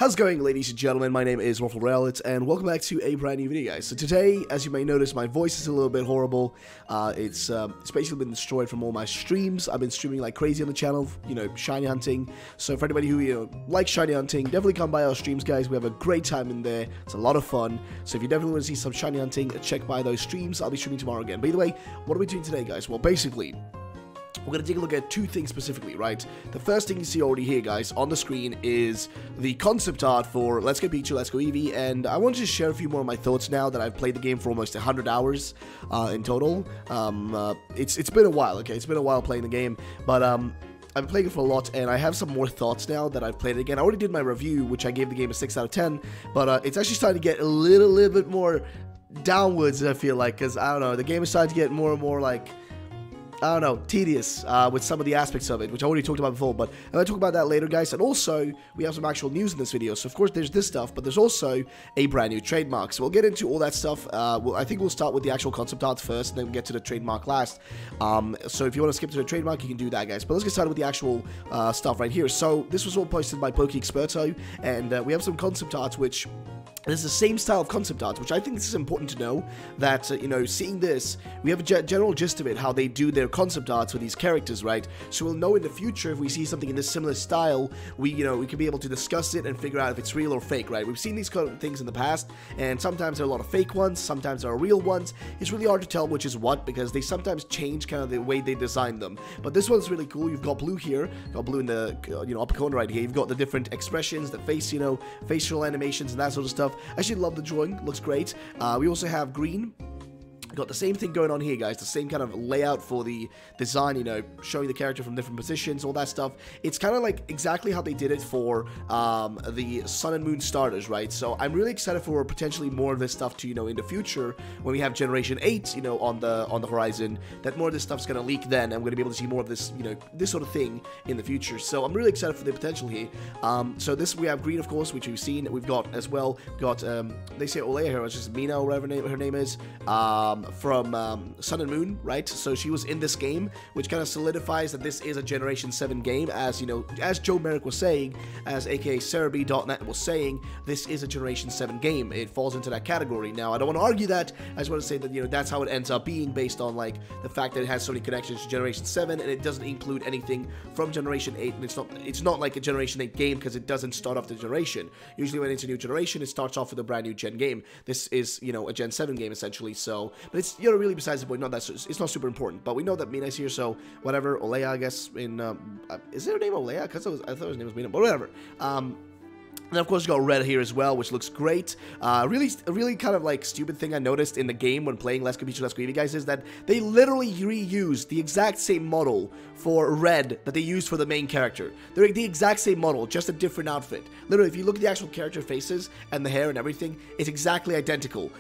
How's it going, ladies and gentlemen? My name is Raillet, and welcome back to a brand new video, guys. So today, as you may notice, my voice is a little bit horrible. It's basically been destroyed from all my streams. I've been streaming like crazy on the channel, you know, shiny hunting. So for anybody who, likes shiny hunting, definitely come by our streams, guys. We have a great time in there. It's a lot of fun. So if you definitely want to see some shiny hunting, check by those streams. I'll be streaming tomorrow again. But either way, what are we doing today, guys? Well, basically, we're going to take a look at two things specifically, right? The first thing you see already here, guys, on the screen is the concept art for Let's Go Pikachu, Let's Go Eevee, and I want to just share a few more of my thoughts now that I've played the game for almost 100 hours in total. It's been a while, okay? It's been a while playing the game, but I've been playing it for a lot, and I have some more thoughts now that I've played it again. I already did my review, which I gave the game a 6 out of 10, but it's actually starting to get a little bit more downwards, I feel like, because, I don't know, the game is starting to get more and more, like, I don't know, tedious with some of the aspects of it, which I already talked about before, but I'm going to talk about that later, guys. And also, we have some actual news in this video. So, of course, there's this stuff, but there's also a brand new trademark. So, we'll get into all that stuff. I think we'll start with the actual concept art first, and then we'll get to the trademark last. So, if you want to skip to the trademark, you can do that, guys. But let's get started with the actual stuff right here. So, this was all posted by PokeExperto, and we have some concept art, which... This is the same style of concept art, which I think this is important to know, that, seeing this, we have a general gist of it, how they do their concept arts with these characters, right? So we'll know in the future if we see something in this similar style, we can be able to discuss it and figure out if it's real or fake, right? We've seen these kind of things in the past, and sometimes there are a lot of fake ones, sometimes there are real ones. It's really hard to tell which is what, because they sometimes change kind of the way they design them. But this one's really cool. You've got blue here, got blue in the, upper corner right here. You've got the different expressions, the face, facial animations and that sort of stuff. I actually love the drawing, looks great. We also have green. Got the same thing going on here, guys. The same kind of layout for the design, showing the character from different positions, all that stuff. It's kind of like exactly how they did it for the Sun and Moon starters, right? So I'm really excited for potentially more of this stuff to, in the future when we have Generation 8, on the horizon. That more of this stuff's gonna leak then, and we're gonna be able to see more of this, this sort of thing in the future. So I'm really excited for the potential here. So this we have green, of course, which we've seen. We've got as well. They say Olea here, it's just Mina or whatever her name is. From Sun and Moon, right? So she was in this game, which kind of solidifies that this is a Generation 7 game, as as Joe Merrick was saying, as aka Cerebi.net was saying, this is a Generation 7 game. It falls into that category. Now, I don't want to argue that. I just want to say that, that's how it ends up being, based on, like, the fact that it has so many connections to Generation 7, and it doesn't include anything from Generation 8, and it's not like a Generation 8 game, because it doesn't start off the generation. Usually when it's a new generation, it starts off with a brand new Gen game. This is, a Gen 7 game, essentially, so... But it's, really besides the point, it's not super important. But we know that Mina's here, so whatever. Olea, I guess, is her name Olea? Because I thought his name was Mina, but whatever. And of course, you got red here as well, which looks great. Really kind of like stupid thing I noticed in the game when playing Let's Go Pikachu, Let's Go Eevee, guys, is that they literally reused the exact same model for red that they used for the main character. They're the exact same model, just a different outfit. Literally, if you look at the actual character faces and the hair and everything, it's exactly identical.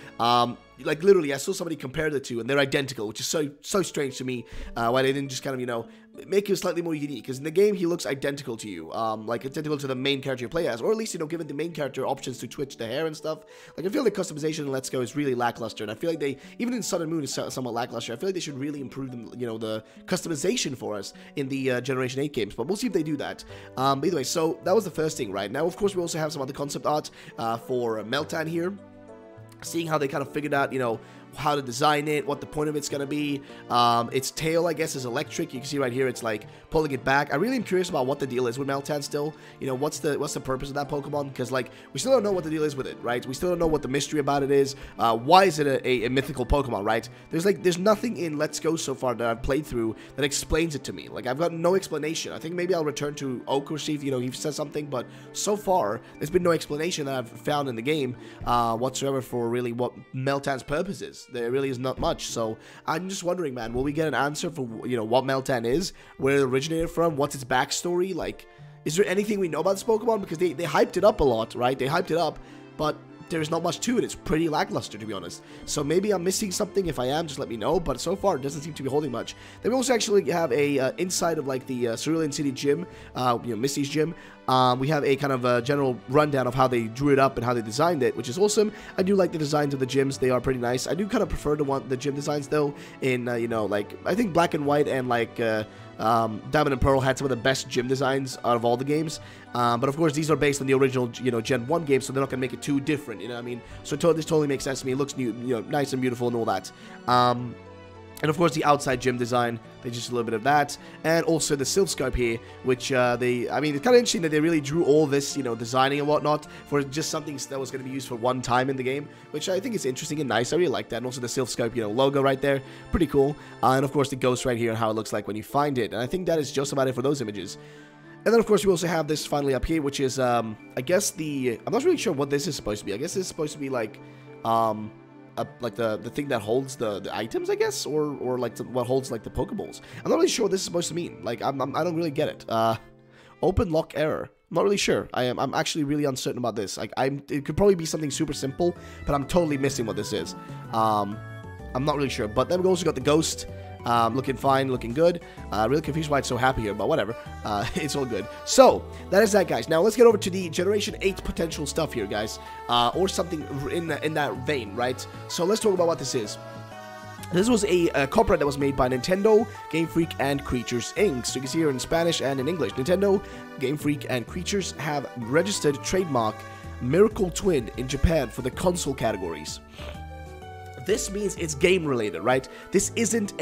Like, literally, I saw somebody compare the two, and they're identical, which is so strange to me, why they didn't just kind of, make him slightly more unique, because in the game, he looks identical to you, like, identical to the main character you play as, or at least, given the main character options to twitch the hair and stuff. Like, I feel like customization in Let's Go is really lackluster, and I feel like they, even in Sun and Moon is somewhat lackluster. I feel like they should really improve them, the customization for us in the Generation 8 games, but we'll see if they do that. But either way, so that was the first thing, right? Now, of course, we also have some other concept art for Melton here. Seeing how they kind of figured out, how to design it, what the point of it's going to be. Its tail, I guess, is electric. You can see right here, it's like pulling it back. I really am curious about what the deal is with Melton still. What's the purpose of that Pokemon? Because, like, we still don't know what the deal is with it, right? We still don't know what the mystery about it is. Why is it a mythical Pokemon, right? There's nothing in Let's Go so far that I've played through that explains it to me. Like, I've got no explanation. I think maybe I'll return to Oak or see if, he says something, but so far, there's been no explanation that I've found in the game whatsoever for really what Melton's purpose is. There really is not much, so I'm just wondering, man, will we get an answer for, what Melton is, where it originated from, what's its backstory, like, is there anything we know about this Pokemon? Because they hyped it up a lot, right? They hyped it up, but there's not much to it. It's pretty lackluster, to be honest. So maybe I'm missing something. If I am, just let me know. But so far, it doesn't seem to be holding much. Then we also actually have a inside of, like, the Cerulean City gym, Misty's gym. We have a kind of general rundown of how they drew it up and how they designed it, which is awesome. I do like the designs of the gyms. They are pretty nice. I do kind of prefer the gym designs, though, in, like, I think black and white and, like, Diamond and Pearl had some of the best gym designs out of all the games. But of course, these are based on the original, Gen 1 game, so they're not going to make it too different, you know what I mean? So this totally makes sense to me. It looks new, nice and beautiful and all that. And of course, the outside gym design, there's just a little bit of that. And also the Silph Scope here, which I mean, it's kind of interesting that they really drew all this, designing and whatnot for just something that was going to be used for one time in the game, which I think is interesting and nice. I really like that. And also the Silph Scope, logo right there, pretty cool. And of course, the ghost right here and how it looks like when you find it. And I think that is just about it for those images. And then, of course, we also have this finally up here, which is, I guess I'm not really sure what this is supposed to be. I guess this is supposed to be like the thing that holds the items, I guess, or like what holds like the Pokeballs. I'm not really sure what this is supposed to mean. Like, I don't really get it. Open lock error. I'm not really sure. I'm actually really uncertain about this. Like, it could probably be something super simple, but I'm totally missing what this is. I'm not really sure. But then we also got the ghost. Looking fine, looking good. Really confused why it's so happy here, but whatever. It's all good. So, that is that, guys. Now, let's get over to the Generation 8 potential stuff here, guys. Or something in that vein, right? So, let's talk about what this is. This was a copyright that was made by Nintendo, Game Freak, and Creatures Inc. So you can see here in Spanish and in English. Nintendo, Game Freak, and Creatures have registered trademark Miracle Twin in Japan for the console categories. This means it's game related, right? This isn't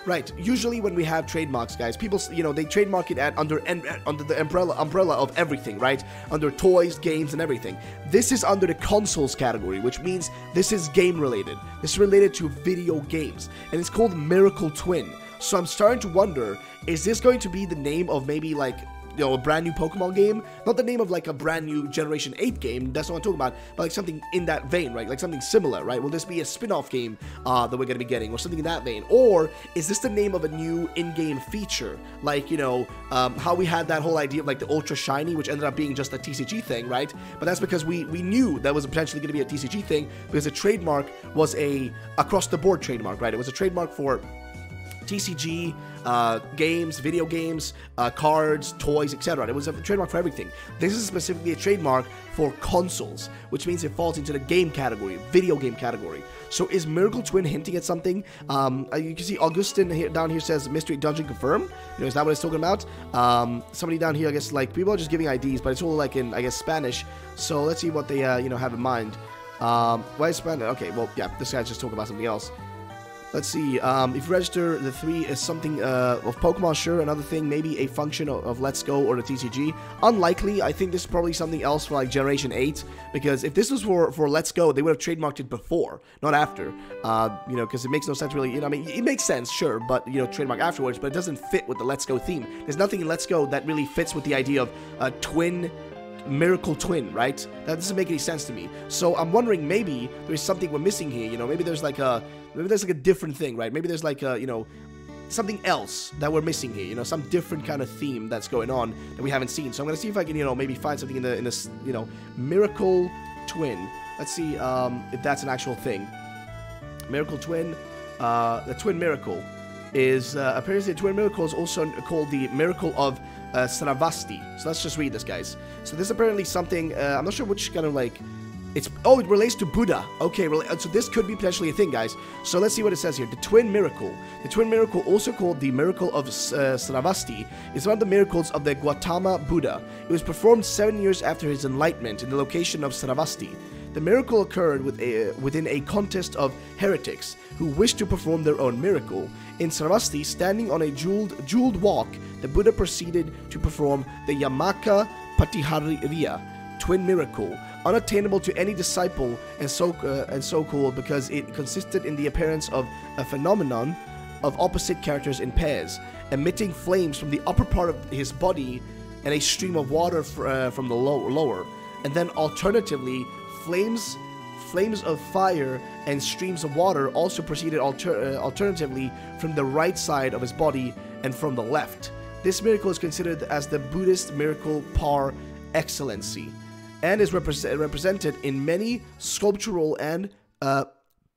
right. Usually when we have trademarks, guys, people, they trademark it under the umbrella of everything, right? Under toys, games, and everything. This is under the consoles category, which means this is game related. This is related to video games, and it's called Miracle Twin. So I'm starting to wonder, is this going to be the name of maybe like, a brand new Pokemon game? Not the name of like a brand new Generation 8 game, that's what I'm talking about, but like something in that vein, right? Like something similar, right? Will this be a spin-off game that we're gonna be getting, or something in that vein? Or is this the name of a new in-game feature? Like, how we had that whole idea of like the Ultra Shiny, which ended up being just a TCG thing, right? But that's because we knew that was potentially gonna be a TCG thing, because the trademark was a across-the-board trademark, right? It was a trademark for TCG, games, video games, cards, toys, etc. It was a trademark for everything. This is specifically a trademark for consoles, which means it falls into the game category, video game category. So is Miracle Twin hinting at something? You can see Augustin here, down here says Mystery Dungeon confirmed. Is that what it's talking about? Somebody down here, I guess, like, people are just giving IDs, but it's all like in, I guess, Spanish. So let's see what they, have in mind. Why is Spanish? Okay, well, yeah, this guy's just talking about something else. Let's see, if you register the 3 as something of Pokemon, sure. Another thing, maybe a function of Let's Go or the TCG. Unlikely. I think this is probably something else for like Generation 8, because if this was for Let's Go, they would have trademarked it before, not after. Because it makes no sense really. I mean, it makes sense, sure, but trademark afterwards, but it doesn't fit with the Let's Go theme. There's nothing in Let's Go that really fits with the idea of a twin. Miracle Twin, right? That doesn't make any sense to me. So I'm wondering, maybe there's something we're missing here. Maybe there's like a different thing, right? Maybe there's like a something else that we're missing here. Some different kind of theme that's going on that we haven't seen. So I'm gonna see if I can maybe find something in this Miracle Twin. Let's see if that's an actual thing. Miracle Twin, the Twin Miracle is apparently the Twin Miracle is also called the Miracle of Sravasti. So let's just read this, guys. So this is apparently something, I'm not sure which kind of like, it relates to Buddha. Okay, so this could be potentially a thing, guys. So let's see what it says here. The Twin Miracle. The Twin Miracle, also called the Miracle of Sravasti, is one of the miracles of the Gautama Buddha. It was performed 7 years after his enlightenment in the location of Sravasti. The miracle occurred within a contest of heretics who wished to perform their own miracle. In Sravasti, standing on a jeweled walk, the Buddha proceeded to perform the Yamaka Patihariya, twin miracle, unattainable to any disciple, and so called because it consisted in the appearance of a phenomenon of opposite characters in pairs, emitting flames from the upper part of his body and a stream of water from the lower, and then alternatively flames of fire and streams of water also proceeded alternatively from the right side of his body and from the left. This miracle is considered as the Buddhist miracle par excellency, and is represented in many sculptural and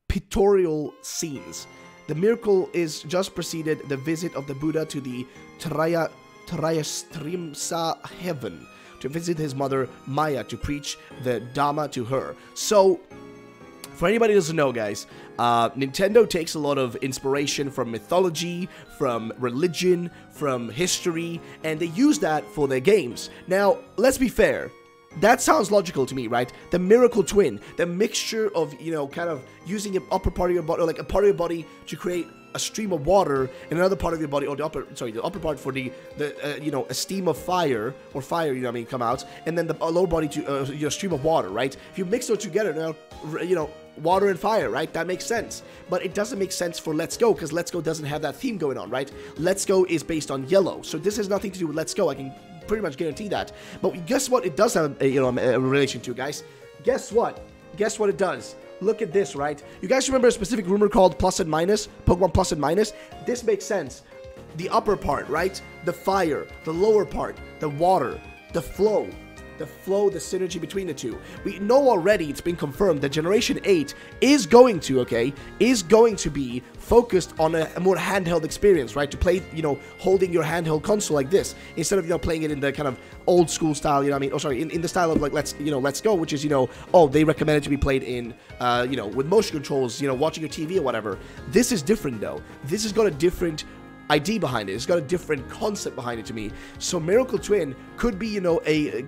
pictorial scenes. The miracle is just preceded the visit of the Buddha to the Trayastrimsa heaven to visit his mother Maya to preach the Dhamma to her. So, For anybody who doesn't know, guys, Nintendo takes a lot of inspiration from mythology, from religion, from history, and they use that for their games. Now, let's be fair. That sounds logical to me, right? The miracle twin, the mixture of, you know, kind of using an upper part of your body, or like a part of your body to create a stream of water, and another part of your body, or the upper part for the you know, a steam of fire, or fire, you know what I mean, come out, and then the lower body to, you know, stream of water, right? If you mix those together, now, you know, water and fire, right? That makes sense. But it doesn't make sense for Let's Go, because Let's Go doesn't have that theme going on, right? Let's Go is based on yellow, so this has nothing to do with Let's Go. I can pretty much guarantee that. But guess what? It does have a, you know, a relation to, guys. Guess what? Guess what it does? Look at this, right? You guys remember a specific rumor called Plus and Minus? Pokemon Plus and Minus? This makes sense. The upper part, right? The fire. The lower part. The water. The flow. The synergy between the two. We know already, it's been confirmed that Generation 8 is going to, be focused on a more handheld experience, right? To play, you know, holding your handheld console like this, instead of, you know, playing it in the kind of old school style, you know what I mean? Oh, sorry, in the style of, like, Let's Go, which is, you know, oh, they recommend it to be played in, you know, with motion controls, you know, watching your TV or whatever. This is different, though. This has got a different ID behind it. It's got a different concept behind it to me. So Miracle Twin could be, you know,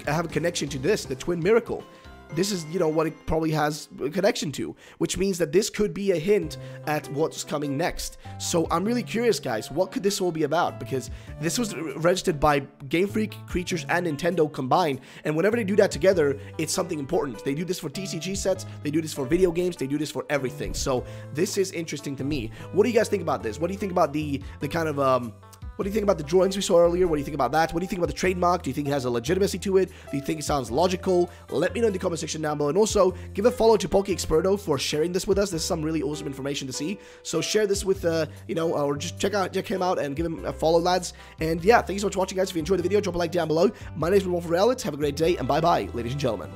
have a connection to this, the Twin Miracle. This is, you know, what it probably has a connection to, which means that this could be a hint at what's coming next. So I'm really curious, guys, what could this all be about? Because this was registered by Game Freak, Creatures, and Nintendo combined, and whenever they do that together, it's something important. They do this for TCG sets, they do this for video games, they do this for everything. So this is interesting to me. What do you guys think about this? What do you think about the kind of what do you think about the drawings we saw earlier? What do you think about that? What do you think about the trademark? Do you think it has a legitimacy to it? Do you think it sounds logical? Let me know in the comment section down below. And also, give a follow to PokeExperto for sharing this with us. This is some really awesome information to see. So share this with, you know, or just check him out and give him a follow, lads. And yeah, thank you so much for watching, guys. If you enjoyed the video, drop a like down below. My name is EwinRacing. Have a great day, and bye-bye, ladies and gentlemen.